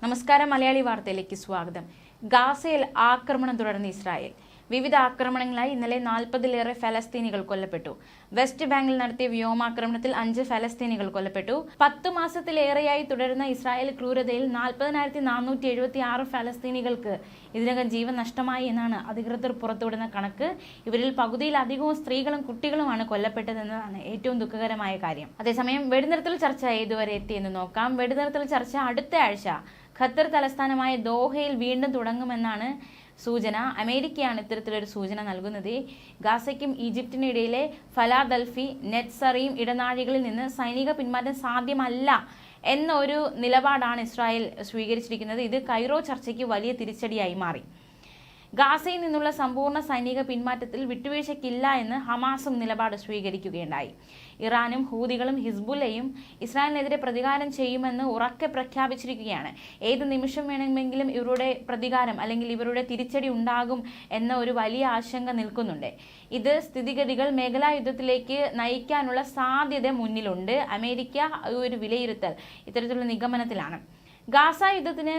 നമസ്കാരം. മലയാളി വാർത്തയിലേക്ക് സ്വാഗതം. ഗാസയിൽ ആക്രമണം തുടർന്ന് ഇസ്രായേൽ. വിവിധ ആക്രമണങ്ങളായി ഇന്നലെ 40-ലേറെ ഫലസ്തീനികൾ കൊല്ലപ്പെട്ടു. വെസ്റ്റ് ബാങ്കിൽ നടത്തിയ വ്യോമാക്രമണത്തിൽ 5 ഫലസ്തീനികൾ കൊല്ലപ്പെട്ടു. 10 മാസത്തിലേറെയായി തുടരുന്ന ഇസ്രായേൽ ക്രൂരതയിൽ 40,476 ഫലസ്തീനികൾക്ക് ഇതിനകം ജീവൻ നഷ്ടമായി എന്നാണ് അധികൃതർ പുറത്തുവിടുന്ന കണക്ക്. ഇവരിൽ പകുതിയിലധികവും സ്ത്രീകളും കുട്ടികളുമാണ് കൊല്ലപ്പെട്ടതെന്നതാണ് ഏറ്റവും ദുഃഖകരമായ കാര്യം. അതേസമയം വെടിനിർത്തൽ ചർച്ച ഏതുവരെ എത്തിയെന്ന് നോക്കാം. വെടിനിർത്തൽ ചർച്ച അടുത്ത ആഴ്ച ഖത്തർ തലസ്ഥാനമായ ദോഹയിൽ വീണ്ടും തുടങ്ങുമെന്നാണ് സൂചന. അമേരിക്കയാണ് ഇത്തരത്തിലൊരു സൂചന നൽകുന്നത്. ഗാസയ്ക്കും ഈജിപ്തിനും ഇടയിലെ ഫലാദൽഫി, നെറ്റ്സറീം ഇടനാഴികളിൽ നിന്ന് സൈനിക പിന്മാറ്റം സാധ്യമല്ല എന്ന ഒരു നിലപാടാണ് ഇസ്രായേൽ സ്വീകരിച്ചിരിക്കുന്നത്. ഇത് കൈറോ ചർച്ചയ്ക്ക് വലിയ തിരിച്ചടിയായി മാറി. ഗാസയിൽ നിന്നുള്ള സമ്പൂർണ്ണ സൈനിക പിന്മാറ്റത്തിൽ വിട്ടുവീഴ്ചയ്ക്കില്ല എന്ന് ഹമാസും നിലപാട് സ്വീകരിക്കുകയുണ്ടായി. ഇറാനും ഹൂതികളും ഹിസ്ബുല്ലയും ഇസ്രായേലിനെതിരെ പ്രതികാരം ചെയ്യുമെന്ന് ഉറക്കെ പ്രഖ്യാപിച്ചിരിക്കുകയാണ്. ഏത് നിമിഷം വേണമെങ്കിലും ഇവരുടെ പ്രതികാരം അല്ലെങ്കിൽ ഇവരുടെ തിരിച്ചടി ഉണ്ടാകും എന്ന ഒരു വലിയ ആശങ്ക നിൽക്കുന്നുണ്ട്. ഇത് സ്ഥിതിഗതികൾ മേഖലാ യുദ്ധത്തിലേക്ക് നയിക്കാനുള്ള സാധ്യത മുന്നിലുണ്ട്. അമേരിക്ക ഒരു വിലയിരുത്തൽ ഇത്തരത്തിലുള്ള നിഗമനത്തിലാണ്. ഗാസ യുദ്ധത്തിന്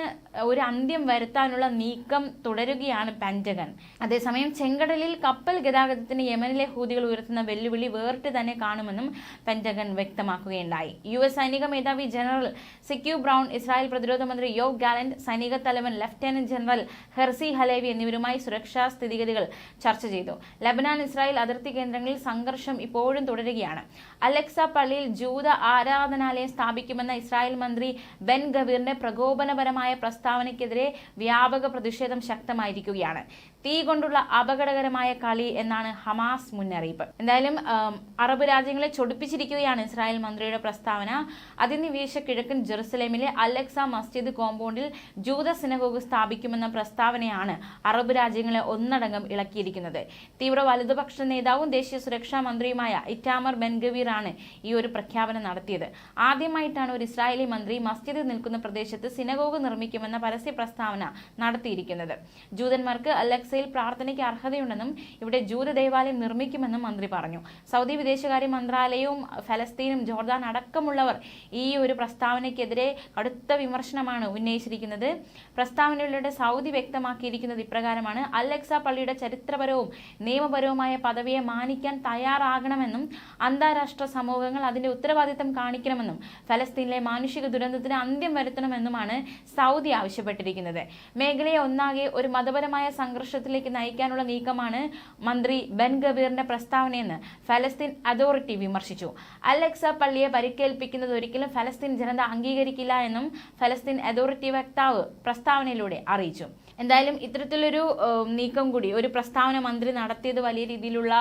ഒരു അന്ത്യം വരുത്താനുള്ള നീക്കം തുടരുകയാണ് പെന്റഗൺ. അതേസമയം ചെങ്കടലിൽ കപ്പൽ ഗതാഗതത്തിന് യമനിലെ ഹൂതികൾ ഉയർത്തുന്ന വെല്ലുവിളി വേറിട്ട് തന്നെ കാണുമെന്നും പെന്റഗൺ വ്യക്തമാക്കുകയുണ്ടായി. US സൈനിക മേധാവി ജനറൽ സിക്യു ബ്രൗൺ, ഇസ്രായേൽ പ്രതിരോധ മന്ത്രി യോവ് ഗാലന്റ്, സൈനിക തലവൻ ലഫ്റ്റനന്റ് ജനറൽ ഹെർസി ഹലേവി എന്നിവരുമായി സുരക്ഷാ സ്ഥിതിഗതികൾ ചർച്ച ചെയ്തു. ലബനാൻ ഇസ്രായേൽ അതിർത്തി കേന്ദ്രങ്ങളിൽ സംഘർഷം ഇപ്പോഴും തുടരുകയാണ്. അലക്സ പള്ളിയിൽ ജൂത ആരാധനാലയം സ്ഥാപിക്കുമെന്ന ഇസ്രായേൽ മന്ത്രി ബെൻ ഗവീറിന്റെ പ്രകോപനപരമായ പ്രസ്താവനയ്ക്കെതിരെ വ്യാപക പ്രതിഷേധം ശക്തമായിരിക്കുകയാണ്. തീ കൊണ്ടുള്ള അപകടകരമായ കളി എന്നാണ് ഹമാസ് മുന്നറിയിപ്പ്. എന്തായാലും അറബ് രാജ്യങ്ങളെ ചൊടിപ്പിച്ചിരിക്കുകയാണ് ഇസ്രായേൽ മന്ത്രിയുടെ പ്രസ്താവന. അതിനിവേശ കിഴക്കൻ ജെറുസലേമിലെ അലക്സ മസ്ജിദ് കോമ്പൗണ്ടിൽ ജൂത സിനഗോഗ് സ്ഥാപിക്കുമെന്ന പ്രസ്താവനയാണ് അറബ് രാജ്യങ്ങളെ ഒന്നടങ്കം ഇളക്കിയിരിക്കുന്നത്. തീവ്ര വലതുപക്ഷ നേതാവും ദേശീയ സുരക്ഷാ മന്ത്രിയുമായ ഇറ്റാമർ ബെൻഗവീർ ആണ് ഈ ഒരു പ്രഖ്യാപനം നടത്തിയത്. ആദ്യമായിട്ടാണ് ഒരു ഇസ്രായേലി മന്ത്രി മസ്ജിദ് നിൽക്കുന്ന പ്രദേശത്ത് സിനഗോഗ് നിർമ്മിക്കുമെന്ന പരസ്യ പ്രസ്താവന നടത്തിയിരിക്കുന്നത്. ജൂതന്മാർക്ക് അലക്സയിൽ പ്രാർത്ഥനയ്ക്ക് അർഹതയുണ്ടെന്നും ഇവിടെ ജൂത ദേവാലയം നിർമ്മിക്കുമെന്നും മന്ത്രി പറഞ്ഞു. സൗദി വിദേശകാര്യ മന്ത്രാലയവും ഫലസ്തീനും ജോർദാൻ അടക്കമുള്ളവർ ഈ ഒരു പ്രസ്താവനയ്ക്കെതിരെ കടുത്ത വിമർശനമാണ് ഉന്നയിച്ചിരിക്കുന്നത്. പ്രസ്താവനയിലൂടെ സൗദി വ്യക്തമാക്കിയിരിക്കുന്നത് ഇപ്രകാരമാണ്: അലക്സ പള്ളിയുടെ ചരിത്രപരവും നിയമപരവുമായ പദവിയെ മാനിക്കാൻ തയ്യാറാകണമെന്നും അന്താരാഷ്ട്ര സമൂഹങ്ങൾ അതിന്റെ ഉത്തരവാദിത്തം കാണിക്കണമെന്നും ഫലസ്തീനിലെ മാനുഷിക ദുരന്തത്തിന് അന്ത്യം വരുത്തണമെന്നുമാണ് സൗദി ആവശ്യപ്പെട്ടിരിക്കുന്നത്. മേഖലയെ ഒന്നാകെ ഒരു മതപരമായ സംഘർഷത്തിലേക്ക് നയിക്കാനുള്ള നീക്കമാണ് മന്ത്രി ബെൻ ഗവീറിന്റെ പ്രസ്താവനയെന്ന് ഫലസ്തീൻ അതോറിറ്റി വിമർശിച്ചു. അലക്സ പള്ളിയെ പരിക്കേൽപ്പിക്കുന്നത് ഒരിക്കലും ഫലസ്തീൻ ജനത അംഗീകരിക്കില്ല എന്നും ഫലസ്തീൻ അതോറിറ്റി വക്താവ് പ്രസ്താവനയിലൂടെ അറിയിച്ചു. എന്തായാലും ഇത്തരത്തിലൊരു നീക്കം കൂടി, ഒരു പ്രസ്താവന മന്ത്രി നടത്തിയത് വലിയ രീതിയിലുള്ള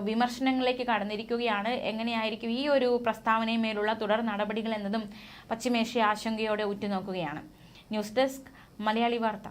വിമർശനങ്ങളിലേക്ക് കടന്നിരിക്കുകയാണ്. എങ്ങനെയായിരിക്കും ഈ ഒരു പ്രസ്താവനയുമേലുള്ള തുടർ നടപടികൾ എന്നതും പശ്ചിമേഷ്യ ആശങ്കയോടെ ഉറ്റുനോക്കുകയാണ്. ന്യൂസ് ഡെസ്ക്, മലയാളി വാർത്ത.